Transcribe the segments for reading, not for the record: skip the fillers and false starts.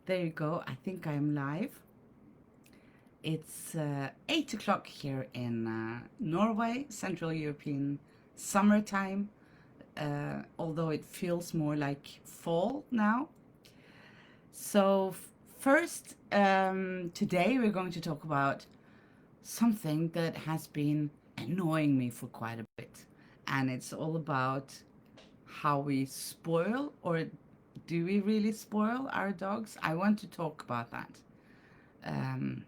There you go. I think I'm live. It's 8 o'clock here in Norway, Central European summertime, although it feels more like fall now. So, first, today we're going to talk about something that has been annoying me for quite a bit. And it's all about how we spoil, or do we really spoil our dogs? I want to talk about that. Um,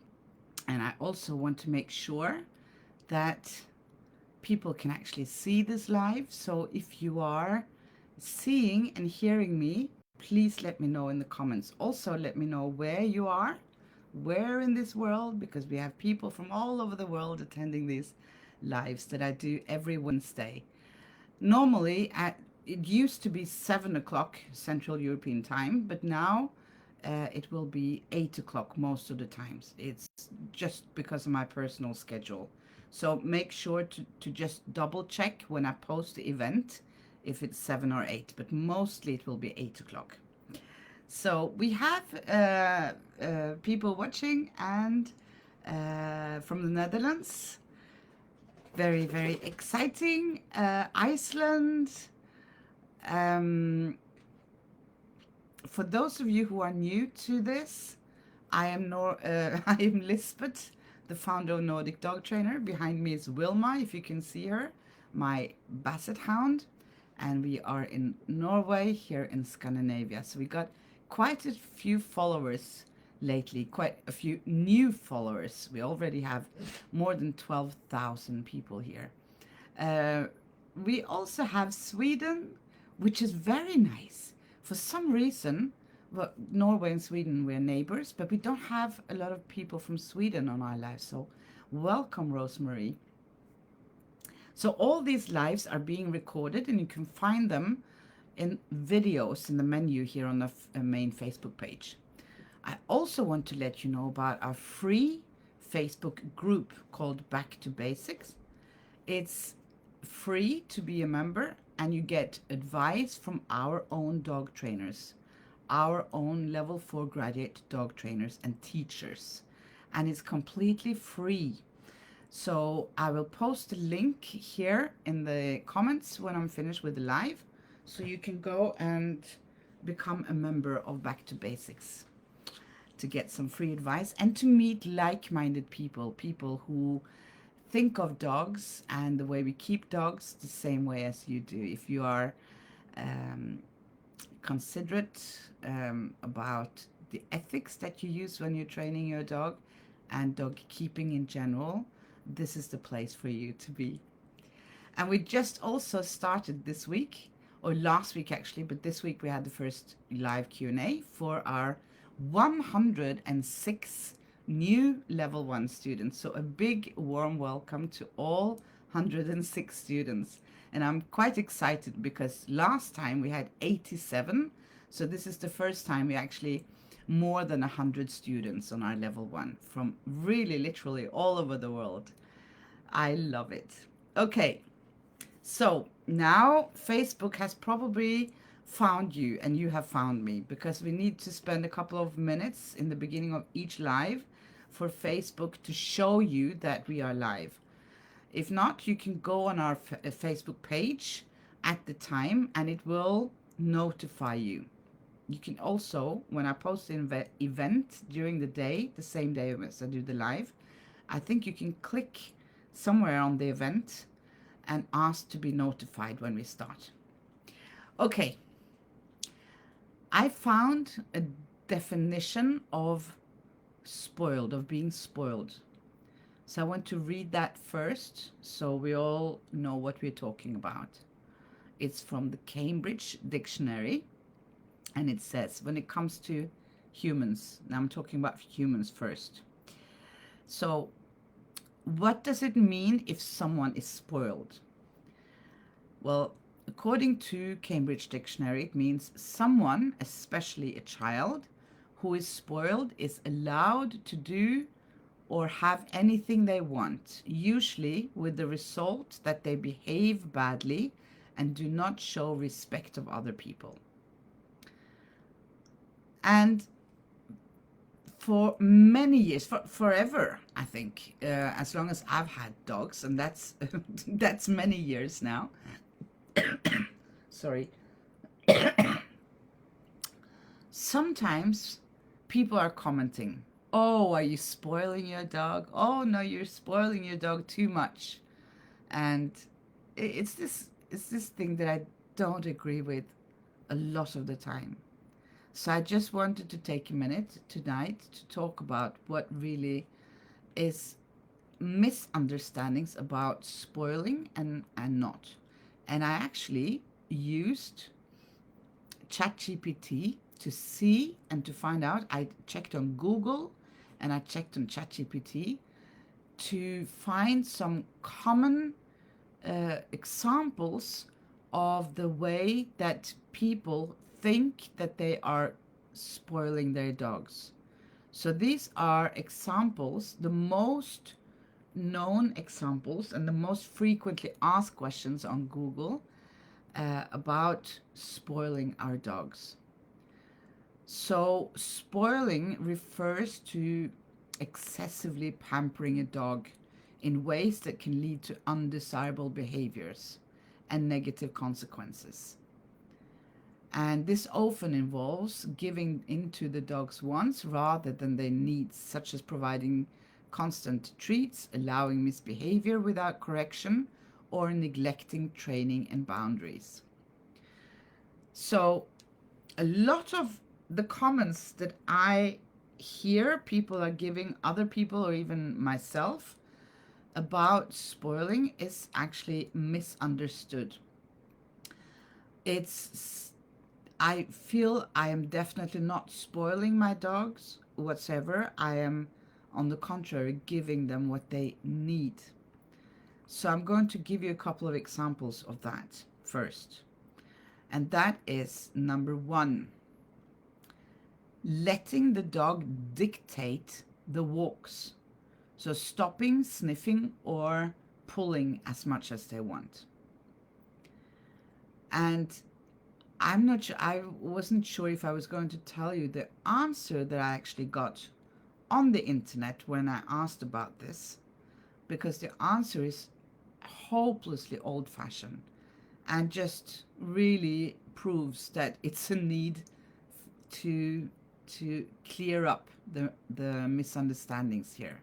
And I also want to make sure that people can actually see this live. So if you are seeing and hearing me, please let me know in the comments. Also, let me know where you are, where in this world, because we have people from all over the world attending these lives that I do every Wednesday. Normally, it used to be 7 o'clock Central European time, but now it will be 8 o'clock most of the times. It's just because of my personal schedule. So make sure to just double check when I post the event if it's 7 or 8, but mostly it will be 8 o'clock. So we have people watching and from the Netherlands. Very, very exciting. Iceland. Um, for those of you who are new to this, I am I am Lisbeth, the founder of Nordic Dog Trainer. Behind me is Wilma, if you can see her, my Basset Hound, and we are in Norway, here in Scandinavia. So we got quite a few followers lately, quite a few new followers. We already have more than 12,000 people here. Uh, we also have Sweden, which is very nice. For some reason, well, Norway and Sweden, we're neighbors, but we don't have a lot of people from Sweden on our lives. So welcome, Rosemary. So all these lives are being recorded and you can find them in videos in the menu here on the main Facebook page. I also want to let you know about our free Facebook group called Back to Basics. It's free to be a member and you get advice from our own dog trainers, our own level 4 graduate dog trainers and teachers. And it's completely free. So I will post a link here in the comments when I'm finished with the live. So you can go and become a member of Back to Basics to get some free advice and to meet like-minded people, people who think of dogs and the way we keep dogs the same way as you do. If you are considerate about the ethics that you use when you're training your dog and dog keeping in general, this is the place for you to be. And we just also started this week, or last week actually, but this week we had the first live Q&A for our 106 new level 1 students. So a big warm welcome to all 106 students. And I'm quite excited because last time we had 87. So this is the first time we actually more than 100 students on our level 1 from really literally all over the world. I love it. Okay, so now Facebook has probably found you and you have found me, because we need to spend a couple of minutes in the beginning of each live for Facebook to show you that we are live. If not, you can go on our Facebook page at the time and it will notify you. You can also, when I post an event during the day, the same day as I do the live, I think you can click somewhere on the event and ask to be notified when we start. Okay, I found a definition of spoiled, of being spoiled. So I want to read that first so we all know what we're talking about. It's from the Cambridge Dictionary and it says, when it comes to humans, now I'm talking about humans first. So what does it mean if someone is spoiled? Well, according to Cambridge Dictionary, it means someone, especially a child, who is spoiled is allowed to do or have anything they want, usually with the result that they behave badly and do not show respect of other people. And for many years, forever, I think, as long as I've had dogs, and that's that's many years now. Sorry. Sometimes people are commenting, "Oh, are you spoiling your dog? Oh no, you're spoiling your dog too much." And it's this thing that I don't agree with a lot of the time. So I just wanted to take a minute tonight to talk about what really is misunderstandings about spoiling and not. And I actually used ChatGPT to see and to find out. I checked on Google and I checked on ChatGPT to find some common examples of the way that people think that they are spoiling their dogs. So these are examples, the most known examples and the most frequently asked questions on Google about spoiling our dogs. So spoiling refers to excessively pampering a dog in ways that can lead to undesirable behaviors and negative consequences. And this often involves giving into the dog's wants rather than their needs, such as providing constant treats, allowing misbehavior without correction, or neglecting training and boundaries. So, a lot of the comments that I hear people are giving other people or even myself about spoiling is actually misunderstood. I feel I am definitely not spoiling my dogs whatsoever. I am, on the contrary, giving them what they need. So I'm going to give you a couple of examples of that first. And that is number one, letting the dog dictate the walks. So stopping, sniffing, or pulling as much as they want. And I'm not sure, I wasn't sure if I was going to tell you the answer that I actually got on the internet when I asked about this, because the answer is hopelessly old-fashioned and just really proves that it's a need to clear up the misunderstandings here.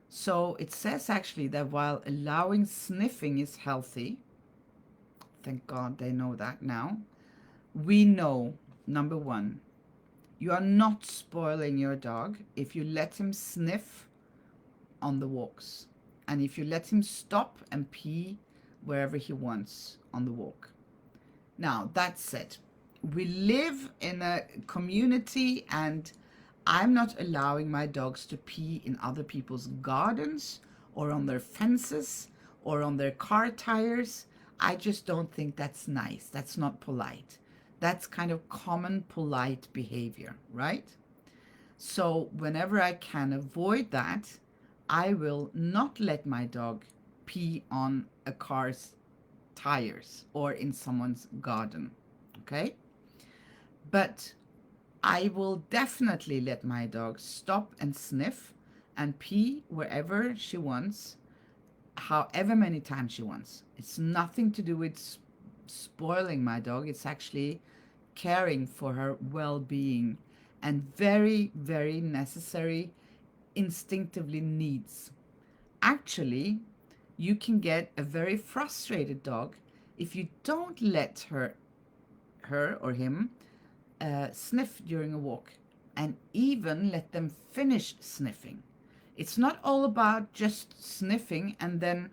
So it says actually that while allowing sniffing is healthy, thank God they know that now, we know, number one, you are not spoiling your dog if you let him sniff on the walks and if you let him stop and pee wherever he wants on the walk. Now, that said, we live in a community and I'm not allowing my dogs to pee in other people's gardens or on their fences or on their car tires. I just don't think that's nice. That's not polite. That's kind of common polite behavior, right? So whenever I can avoid that, I will not let my dog pee on a car's tires or in someone's garden, okay? But I will definitely let my dog stop and sniff and pee wherever she wants, however many times she wants. It's nothing to do with spoiling my dog. It's actually caring for her well-being and very, very necessary instinctively needs. Actually, you can get a very frustrated dog if you don't let her or him sniff during a walk and even let them finish sniffing. It's not all about just sniffing and then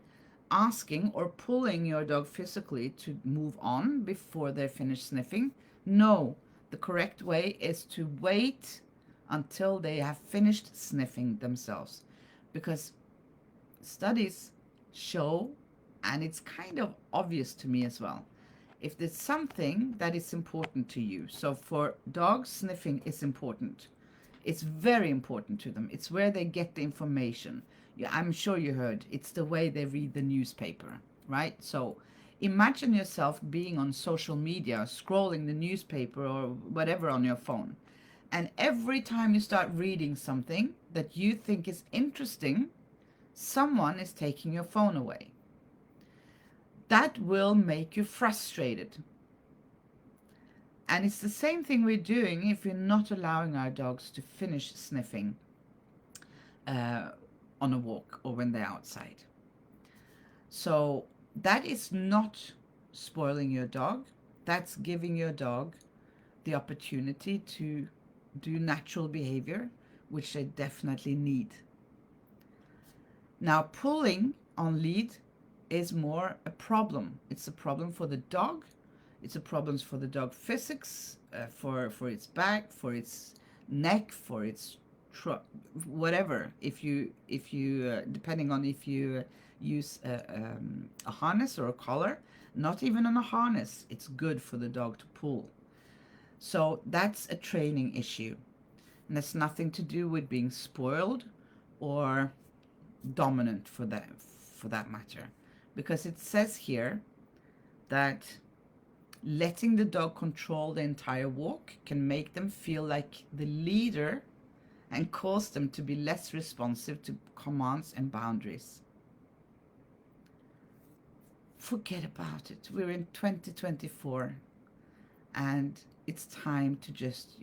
asking or pulling your dog physically to move on before they finish sniffing. No, the correct way is to wait until they have finished sniffing themselves, because studies show, and it's kind of obvious to me as well, if there's something that is important to you. So for dogs, sniffing is important. It's very important to them. It's where they get the information. Yeah, I'm sure you heard, it's the way they read the newspaper, right? So imagine yourself being on social media, scrolling the newspaper or whatever on your phone. And every time you start reading something that you think is interesting, someone is taking your phone away. That will make you frustrated. And it's the same thing we're doing if we're not allowing our dogs to finish sniffing uh, on a walk or when they're outside. So that is not spoiling your dog. That's giving your dog the opportunity to do natural behavior, which they definitely need. Now, pulling on lead is more a problem. It's a problem for the dog. It's a problem for the dog physics, for its back, for its neck, for its whatever. If you depending on if you use a harness or a collar, not even on a harness, it's good for the dog to pull. So that's a training issue. And it's nothing to do with being spoiled or dominant for that matter. Because it says here that letting the dog control the entire walk can make them feel like the leader and cause them to be less responsive to commands and boundaries. Forget about it. We're in 2024 and it's time to just,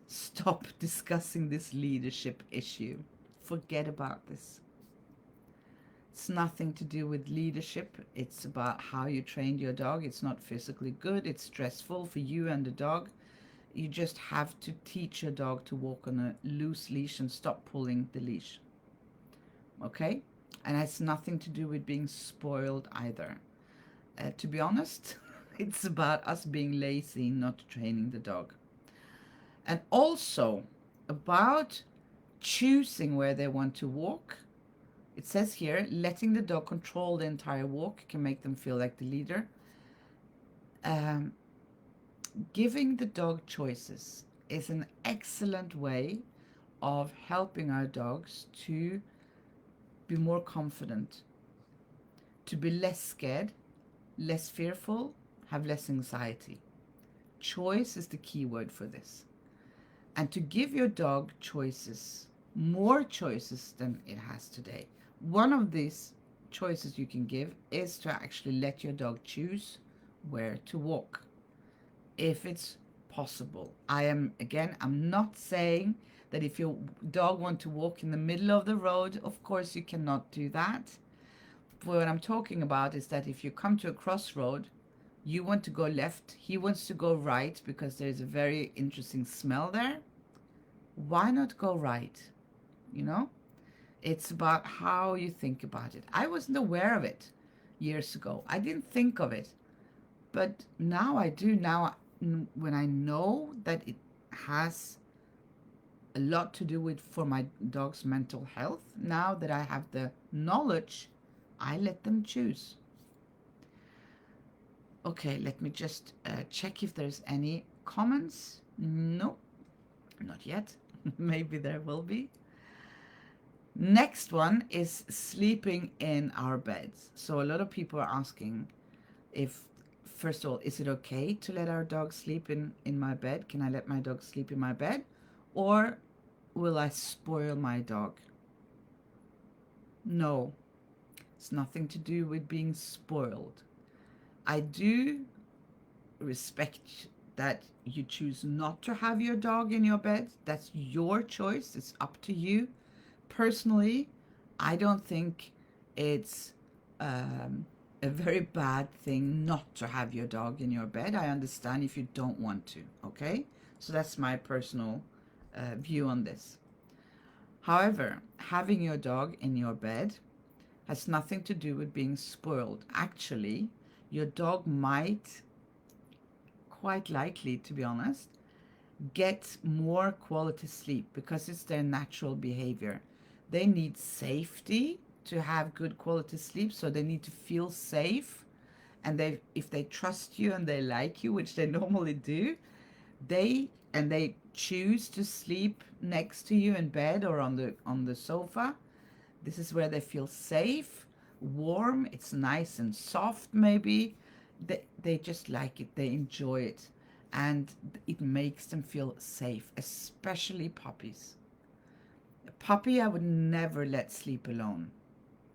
stop discussing this leadership issue. Forget about this. It's nothing to do with leadership. It's about how you trained your dog. It's not physically good. It's stressful for you and the dog. You just have to teach your dog to walk on a loose leash and stop pulling the leash. Okay? And it has nothing to do with being spoiled either. To be honest, it's about us being lazy, not training the dog. And also about choosing where they want to walk. It says here, letting the dog control the entire walk can make them feel like the leader. Giving the dog choices is an excellent way of helping our dogs to be more confident, to be less scared, less fearful, have less anxiety. Choice is the key word for this. And to give your dog choices, more choices than it has today. One of these choices you can give is to actually let your dog choose where to walk, if it's possible. I'm not saying that if your dog wants to walk in the middle of the road, of course you cannot do that. But what I'm talking about is that if you come to a crossroad, you want to go left, he wants to go right because there's a very interesting smell there. Why not go right? It's about how you think about it. I wasn't aware of it years ago. I didn't think of it. But now I do. Now, when I know that it has a lot to do with for my dog's mental health, now that I have the knowledge, I let them choose. Okay, let me just check if there's any comments. No, not yet. Maybe there will be. Next one is sleeping in our beds. So a lot of people are asking if, first of all, is it okay to let our dog sleep in my bed? Can I let my dog sleep in my bed? Or will I spoil my dog? No, it's nothing to do with being spoiled. I do respect that you choose not to have your dog in your bed. That's your choice. It's up to you. Personally, I don't think it's a very bad thing not to have your dog in your bed. I understand if you don't want to, okay? So that's my personal view on this. However, having your dog in your bed has nothing to do with being spoiled. Actually, your dog might, quite likely to be honest, get more quality sleep because it's their natural behavior. They need safety to have good quality sleep, so they need to feel safe. And if they trust you and they like you, which they normally do, they choose to sleep next to you in bed or on the sofa. This is where they feel safe, warm, it's nice and soft maybe. They just like it, they enjoy it. and it makes them feel safe, especially puppies. A puppy I would never let sleep alone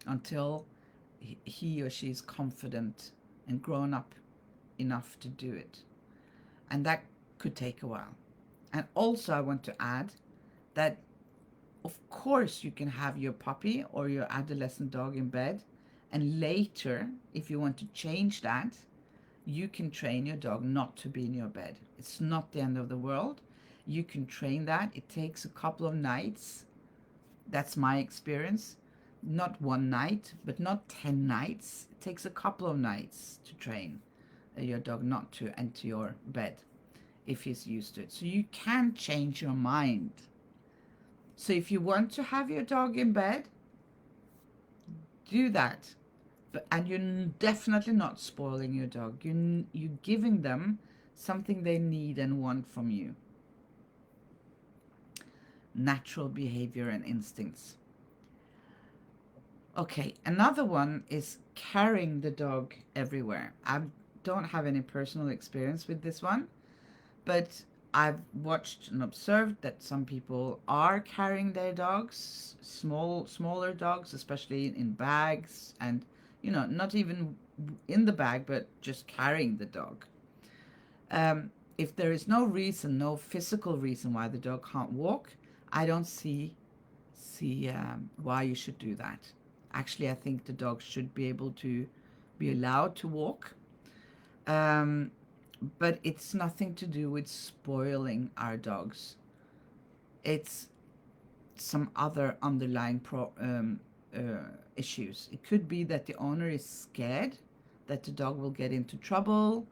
until he or she is confident and grown up enough to do it. And that could take a while. And also, I want to add that, of course, you can have your puppy or your adolescent dog in bed. And later, if you want to change that, you can train your dog not to be in your bed. It's not the end of the world. You can train that. It takes a couple of nights. That's my experience. Not one night, but not 10 nights. It takes a couple of nights to train your dog not to enter your bed if he's used to it. So you can change your mind. So if you want to have your dog in bed, do that. And you're definitely not spoiling your dog. You're giving them something they need and want from you. Natural behavior and instincts. Okay, another one is carrying the dog everywhere. I don't have any personal experience with this one, but I've watched and observed that some people are carrying their dogs, smaller dogs, especially in bags, and not even in the bag, but just carrying the dog. If there is no reason, no physical reason why the dog can't walk, I don't see why you should do that. Actually, I think the dog should be able to be allowed to walk. But it's nothing to do with spoiling our dogs. It's some other underlying issues. It could be that the owner is scared that the dog will get into trouble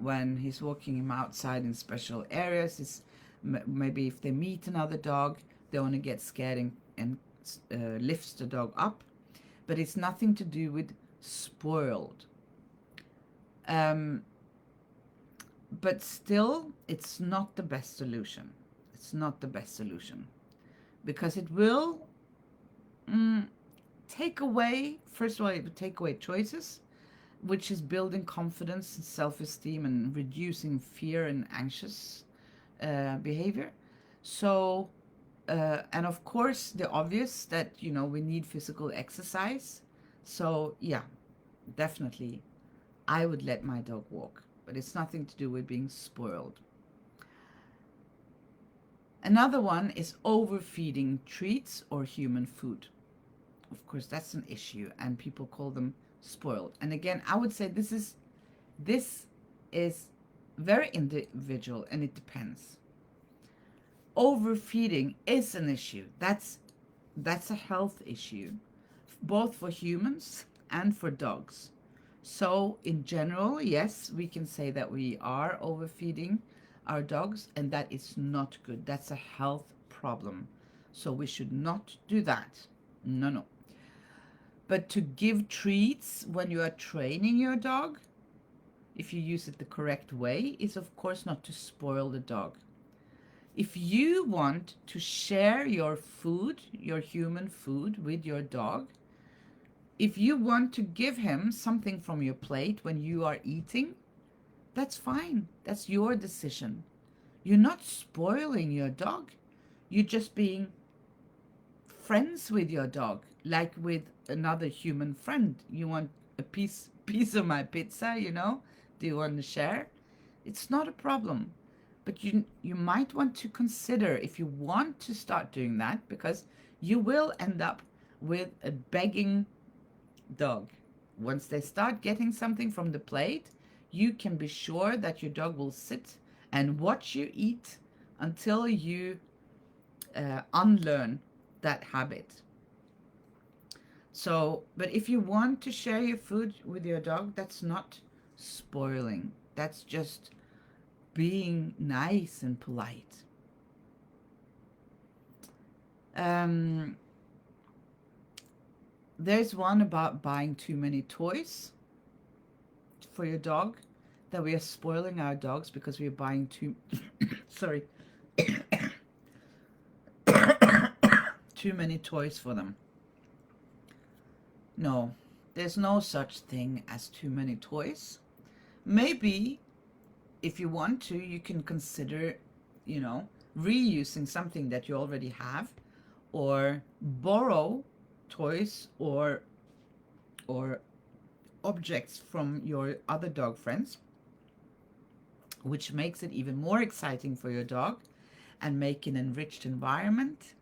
when he's walking him outside in special areas. Maybe if they meet another dog, the owner gets scared and lifts the dog up. But it's nothing to do with spoiled. But still, it's not the best solution. It's not the best solution. Because it will take away, first of all, it will take away choices, which is building confidence and self-esteem and reducing fear and anxious behavior. So, and of course, the obvious that, we need physical exercise. So, yeah, definitely, I would let my dog walk. But it's nothing to do with being spoiled. Another one is overfeeding treats or human food. Of course, that's an issue, and people call them spoiled. And again, I would say this is very individual, and it depends. Overfeeding is an issue. That's a health issue, both for humans and for dogs. So in general, yes, we can say that we are overfeeding our dogs, and that is not good. That's a health problem. So we should not do that. No. But to give treats when you are training your dog, if you use it the correct way, is of course not to spoil the dog. If you want to share your food, your human food, with your dog, if you want to give him something from your plate when you are eating, that's fine. That's your decision. You're not spoiling your dog. You're just being friends with your dog, like with another human friend. You want a piece of my pizza, Do you want to share? It's not a problem. But you might want to consider if you want to start doing that, because you will end up with a begging dog. Once they start getting something from the plate, you can be sure that your dog will sit and watch you eat until you unlearn that habit. So, but if you want to share your food with your dog, that's not spoiling. That's just being nice and polite. There's one about buying too many toys for your dog, that we are spoiling our dogs because we are buying too too many toys for them. No, there's no such thing as too many toys. Maybe if you want to, you can consider, you know, reusing something that you already have, or borrow toys or objects from your other dog friends, which makes it even more exciting for your dog and make an enriched environment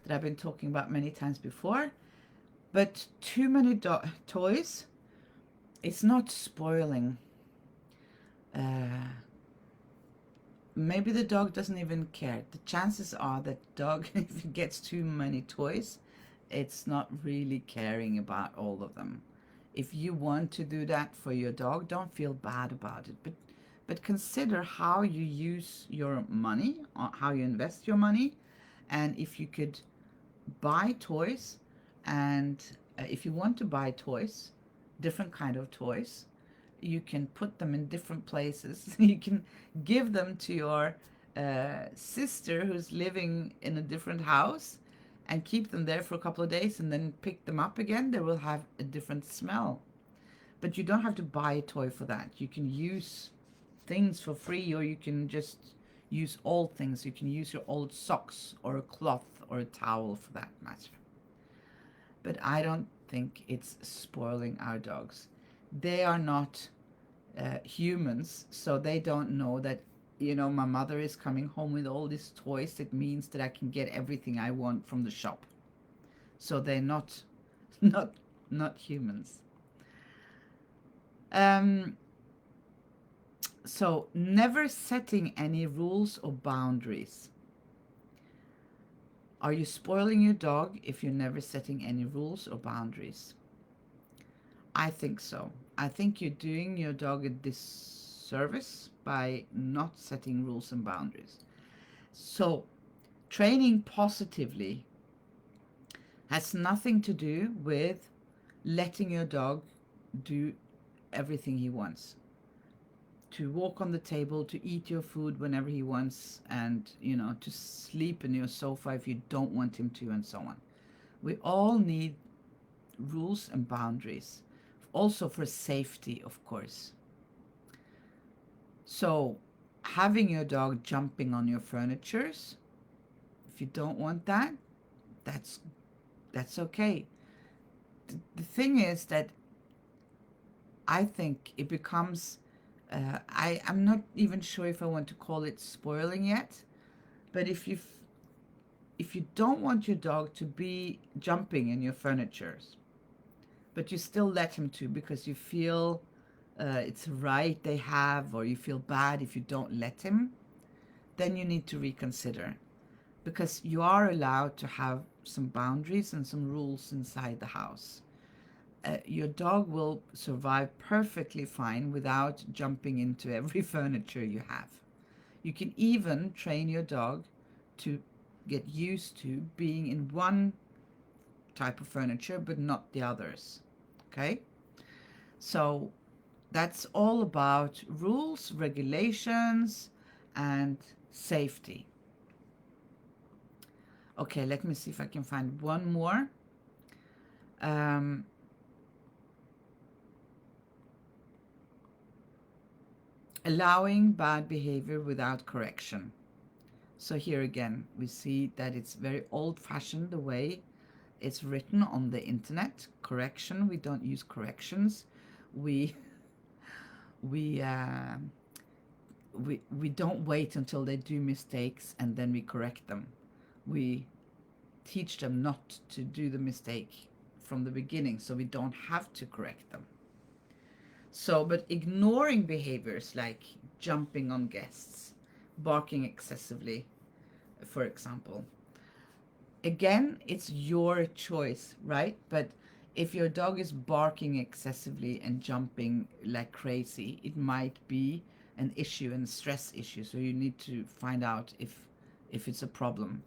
that I've been talking about many times before. But too many toys, it's not spoiling. Maybe the dog doesn't even care. The chances are that dog, if it gets too many toys, it's not really caring about all of them. If you want to do that for your dog, don't feel bad about it. But consider how you use your money, or how you invest your money, and if you could buy toys, and if you want to buy toys, different kind of toys, you can put them in different places. You can give them to your sister who's living in a different house and keep them there for a couple of days and then pick them up again. They will have a different smell. But you don't have to buy a toy for that. You can use things for free, or you can just use old things. You can use your old socks or a cloth or a towel for that matter. But I don't think it's spoiling our dogs. They are not humans, so they don't know that, you know, my mother is coming home with all these toys. It means that I can get everything I want from the shop. So they're not humans. So never setting any rules or boundaries. Are you spoiling your dog if you're never setting any rules or boundaries? I think so. I think you're doing your dog a disservice by not setting rules and boundaries. So training positively has nothing to do with letting your dog do everything he wants. To walk on the table, to eat your food whenever he wants, and, you know, to sleep in your sofa if you don't want him to, and so on. We all need rules and boundaries. Also for safety, of course. So having your dog jumping on your furnitures, if you don't want that, that's okay. The thing is that I think it becomes, I'm not even sure if I want to call it spoiling yet, but if you don't want your dog to be jumping in your furnitures, but you still let him to because you feel it's right they have, or you feel bad if you don't let him, then you need to reconsider, because you are allowed to have some boundaries and some rules inside the house. Your dog will survive perfectly fine without jumping into every furniture you have. You can even train your dog to get used to being in one type of furniture but not the others. Okay? So that's all about rules, regulations, and safety. Okay, let me see if I can find one more. Allowing bad behavior without correction. So here again, we see that it's very old-fashioned the way it's written on the internet. Correction, we don't use corrections. We don't wait until they do mistakes and then we correct them. We teach them not to do the mistake from the beginning, so we don't have to correct them. So, but ignoring behaviors like jumping on guests, barking excessively, for example. Again, it's your choice, right? But if your dog is barking excessively and jumping like crazy, it might be an issue and stress issue. So you need to find out if it's a problem.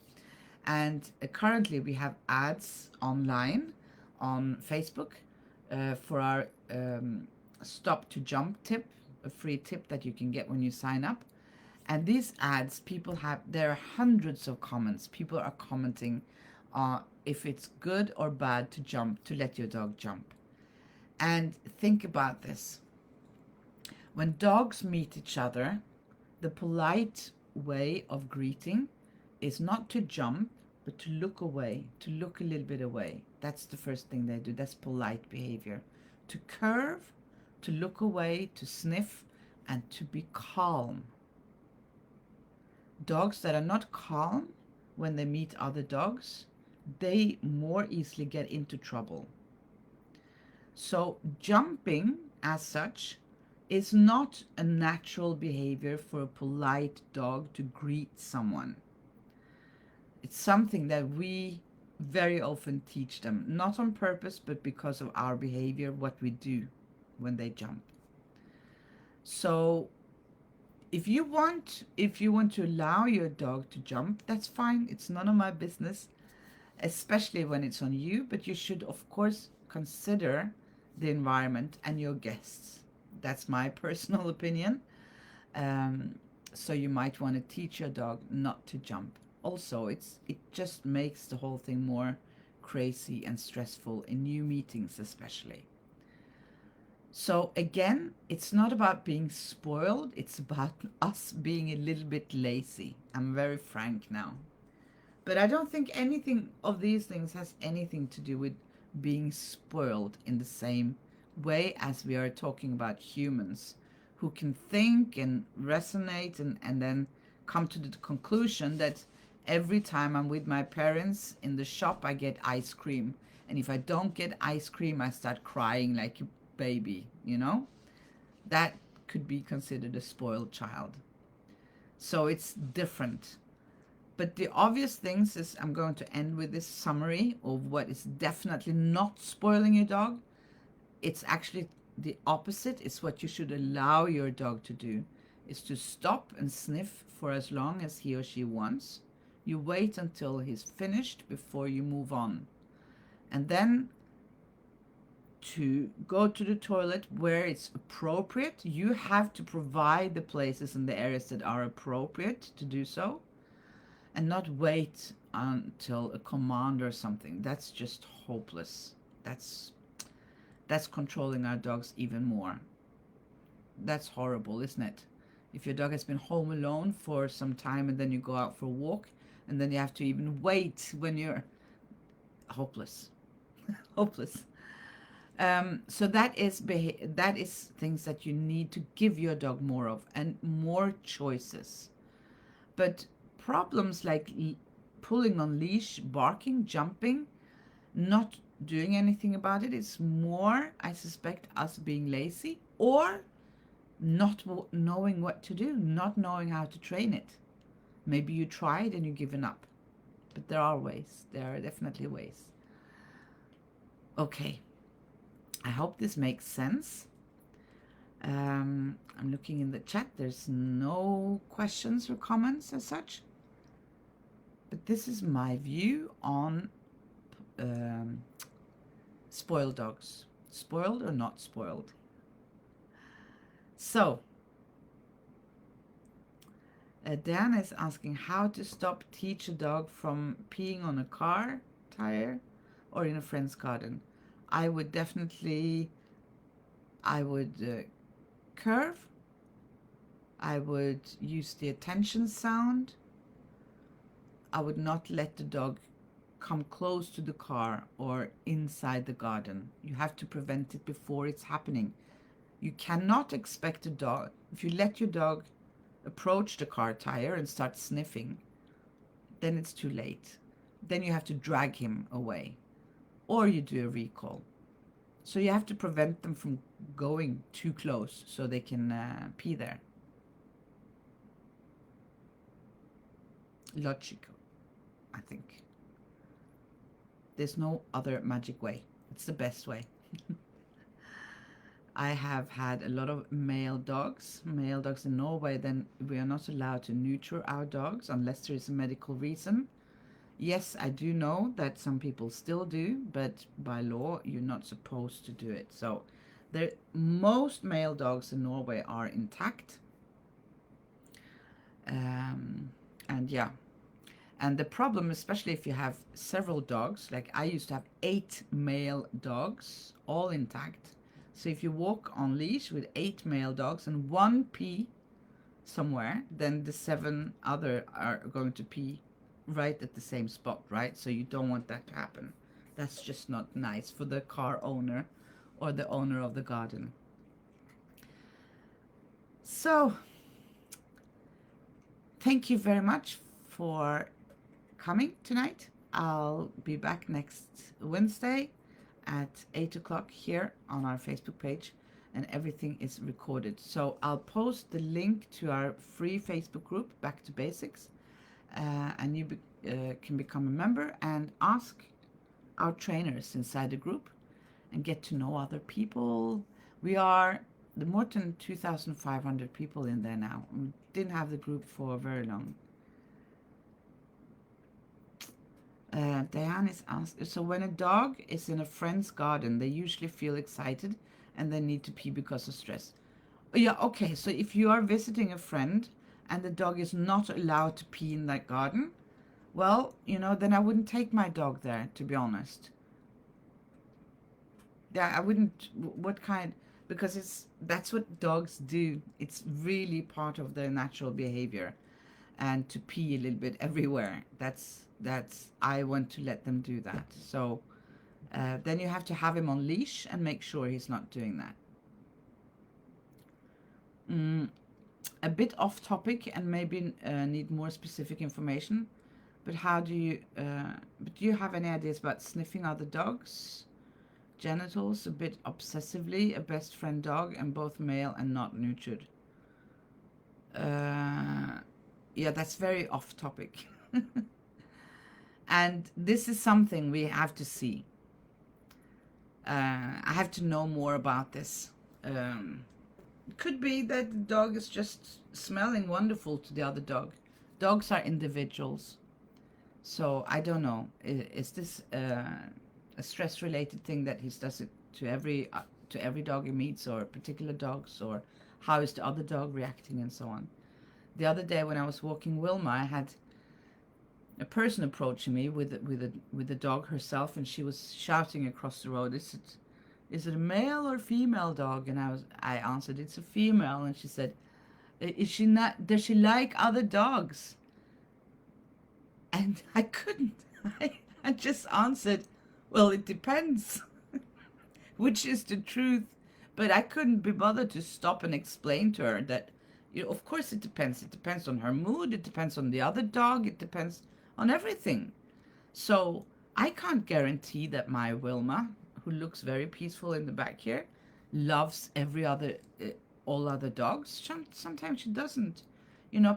And currently we have ads online on Facebook for our stop to jump tip, a free tip that you can get when you sign up. And these ads, there are hundreds of comments. People are commenting if it's good or bad to jump, to let your dog jump. And think about this. When dogs meet each other, The polite way of greeting is not to jump, but to look away, to look a little bit away. That's the first thing they do. That's polite behavior. To curve, to look away, to sniff, and to be calm. Dogs that are not calm when they meet other dogs, they more easily get into trouble. So jumping as such is not a natural behavior for a polite dog to greet someone. It's something that we very often teach them, not on purpose, but because of our behavior, what we do when they jump. So if you want to allow your dog to jump, that's fine. It's none of my business, especially when it's on you, but you should of course consider the environment and your guests. That's my personal opinion. Um, so you might want to teach your dog not to jump. Also, it just makes the whole thing more crazy and stressful in new meetings, especially. So again, it's not about being spoiled, it's about us being a little bit lazy. I'm very frank now. But I don't think anything of these things has anything to do with being spoiled in the same way as we are talking about humans who can think and resonate and then come to the conclusion that every time I'm with my parents in the shop, I get ice cream. And if I don't get ice cream, I start crying like a baby, you know? That could be considered a spoiled child. So it's different. But the obvious things is I'm going to end with this summary of what is definitely not spoiling your dog. It's actually the opposite. It's what you should allow your dog to do, is to stop and sniff for as long as he or she wants. You wait until he's finished before you move on. And then to go to the toilet where it's appropriate. You have to provide the places and the areas that are appropriate to do so, and not wait until a command or something. That's just hopeless. That's controlling our dogs even more. That's horrible, isn't it? If your dog has been home alone for some time and then you go out for a walk and then you have to even wait when you're hopeless. Hopeless. So that is things that you need to give your dog more of and more choices. But problems like pulling on leash, barking, jumping, not doing anything about it, it's more, I suspect, us being lazy or not knowing what to do, not knowing how to train it. Maybe you tried and you've given up. But there are ways. There are definitely ways. Okay. I hope this makes sense. I'm looking in the chat. There's no questions or comments as such. But this is my view on spoiled dogs. Spoiled or not spoiled. So, Dan is asking how to teach a dog from peeing on a car tire or in a friend's garden. I would curve. I would use the attention sound. I would not let the dog come close to the car or inside the garden. You have to prevent it before it's happening. You cannot expect a dog, if you let your dog approach the car tire and start sniffing, then it's too late. Then you have to drag him away, or you do a recall. So you have to prevent them from going too close so they can pee there. Logical, I think. There's no other magic way. It's the best way. I have had a lot of male dogs in Norway. Then we are not allowed to neuter our dogs unless there is a medical reason. Yes, I do know that some people still do, but by law, you're not supposed to do it. So most male dogs in Norway are intact. And yeah. And the problem, especially if you have several dogs, like I used to have 8 male dogs, all intact. So if you walk on leash with 8 male dogs and one pee, somewhere, then the 7 other are going to pee right at the same spot, right? So you don't want that to happen. That's just not nice for the car owner or the owner of the garden. So, thank you very much for coming tonight. I'll be back next Wednesday at 8 o'clock here on our Facebook page, and everything is recorded. So I'll post the link to our free Facebook group, Back to Basics, and you can become a member and ask our trainers inside the group and get to know other people. We are more than 2,500 people in there now. We didn't have the group for very long. Diane is asked, so when a dog is in a friend's garden, they usually feel excited and they need to pee because of stress. Yeah, okay, so if you are visiting a friend and the dog is not allowed to pee in that garden, well, then I wouldn't take my dog there, to be honest. Yeah, I wouldn't. What kind? Because that's what dogs do. It's really part of their natural behavior, and to pee a little bit everywhere. That's. I want to let them do that. So then you have to have him on leash and make sure he's not doing that. A bit off topic and maybe need more specific information. But how do you? But do you have any ideas about sniffing other dogs? Genitals a bit obsessively, a best friend dog, and both male and not nurtured. Yeah, that's very off topic. And this is something we have to see. I have to know more about this. It could be that the dog is just smelling wonderful to the other dog. Dogs are individuals. So I don't know. Is this a stress-related thing that he does it to every dog he meets, or particular dogs, or how is the other dog reacting, and so on? The other day when I was walking Wilma, I had a person approaching me with the dog herself, and she was shouting across the road, "Is it a male or female dog?" And I answered, "It's a female." And she said, "Is she not? Does she like other dogs?" And I couldn't. I just answered, "Well, it depends," which is the truth. But I couldn't be bothered to stop and explain to her that, of course it depends. It depends on her mood. It depends on the other dog. It depends on everything. So I can't guarantee that my Wilma, who looks very peaceful in the back here, loves all other dogs. Sometimes she doesn't.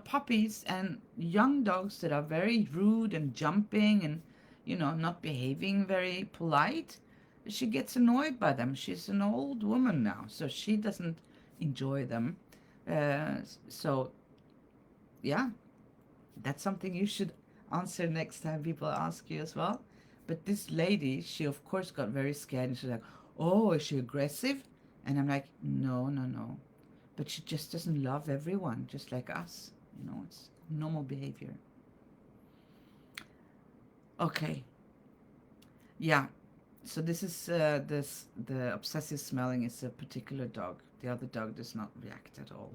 Puppies and young dogs that are very rude and jumping and, not behaving very polite, she gets annoyed by them. She's an old woman now, so she doesn't enjoy them. So, yeah, that's something you should answer next time people ask you as well. But this lady, she of course got very scared and she's like, "Oh, is she aggressive?" And I'm like, "No, no, no. But she just doesn't love everyone, just like us. It's normal behavior." Okay. Yeah. So this is the obsessive smelling is a particular dog. The other dog does not react at all.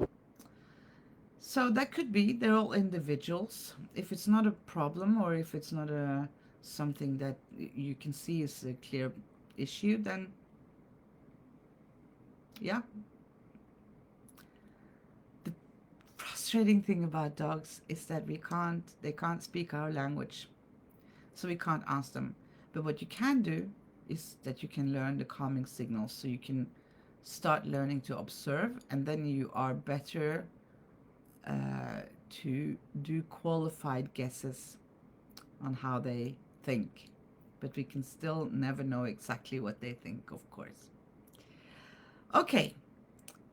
So that could be. They're all individuals. If it's not a problem, or if it's not something that you can see is a clear issue, then yeah. Frustrating thing about dogs is that they can't speak our language, so we can't ask them. But what you can do is that you can learn the calming signals, so you can start learning to observe, and then you are better to do qualified guesses on how they think. But we can still never know exactly what they think, of course. Okay,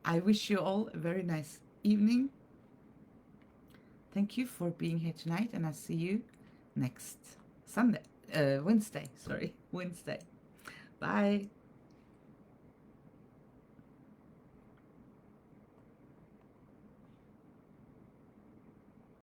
I wish you all a very nice evening. Thank you for being here tonight, and I'll see you next Wednesday. Wednesday. Bye.